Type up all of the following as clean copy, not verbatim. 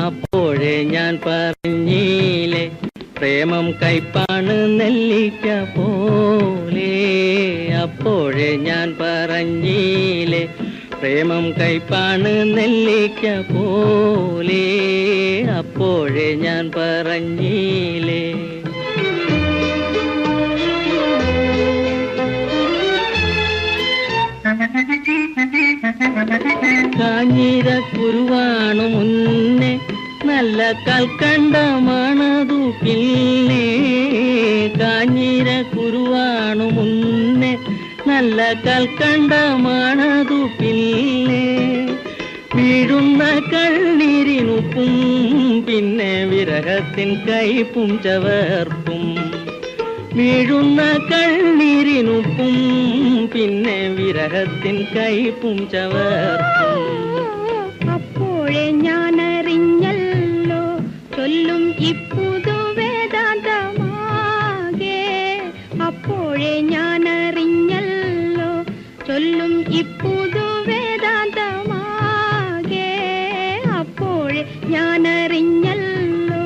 അപ്പോഴേ ഞാൻ പറഞ്ഞില്ലേ പ്രേമം കൈപ്പാണ് നെല്ലിക്ക പോലെ. അപ്പോഴേ ഞാൻ പറഞ്ഞില്ലേ പ്രേമം കൈപ്പാണ് നെല്ലിക്ക പോലെ. അപ്പോഴേ ഞാൻ പറഞ്ഞില്ലേ. കാഞ്ഞിരക്കുരുവാണു മുന്നേ നല്ല കൽക്കണ്ടമാണതു പിന്നെ. കാഞ്ഞിരക്കുരുവാണു മുന്നേ നല്ല കൽക്കണ്ടമാണതു പിന്നെ. വീഴുന്ന കണ്ണീരിനുപ്പും പിന്നെ വിരഹത്തിൻ കൈപ്പും ചവർപ്പും. വീഴുന്ന കണ്ണീരിനുപ്പും പിന്നെ വിരഹത്തിൻ കൈപ്പും ചവർപ്പും. അപ്പോഴേ ഞാനറിഞ്ഞല്ലോ ചൊല്ലും ഇപ്പുതു വേദാന്തമാകെ. അപ്പോഴേ ഞാനറിഞ്ഞല്ലോ ചൊല്ലും ഇപ്പുതു വേദാന്തമാകെ. അപ്പോഴേ ഞാനറിഞ്ഞല്ലോ.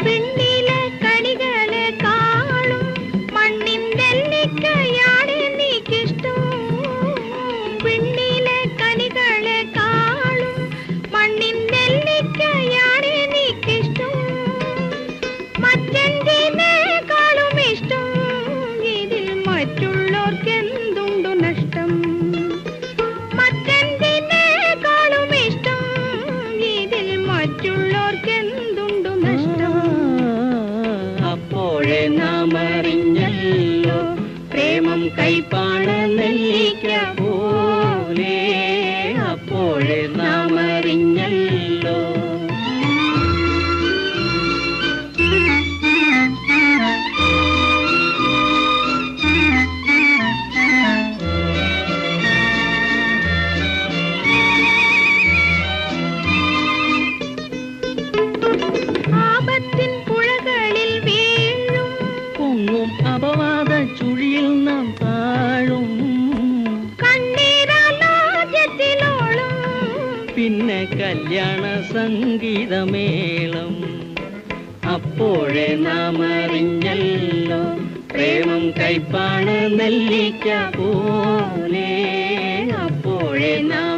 പെണ്ണിലെ കണികളെ കാണും മണ്ണിൻ നെല്ലിക്കയാണ് എനിക്കിഷ്ടം. പെണ്ണിലെ കണികളെ കാണും മണ്ണിൻ നെല്ലിക്കയാണ് എനിക്കിഷ്ടം. മറ്റെന്തിനേക്കാളും ഇഷ്ടം ഇതിൽ മറ്റുള്ളവർക്കെന്തുണ്ടു നഷ്ടം. മറ്റെന്തിനേക്കാളും ഇഷ്ടം ഇതിൽ മറ്റുള്ളവർക്കെന്തുണ്ടു നഷ്ടം. അപ്പോഴേ നാം അറിഞ്ഞല്ലോ പ്രേമം കൈപ്പാണ് നെല്ലിക്ക പോലെ. അപ്പോഴേ നാം അറിഞ്ഞല്ലോ. ആപത്തിൻ പുഴകളിൽ വീഴും പൊങ്ങും അപവാദ ചുഴിയിൽ നാം താഴും. കണ്ണീരാലോചത്തിലോളം പിന്നെ കല്യാണ സംഗീതമേളം. അപ്പോഴേ നാം അറിഞ്ഞല്ലോ പ്രേമം കൈപ്പാണ് നെല്ലിക്ക പോലെ. അപ്പോഴേ നാം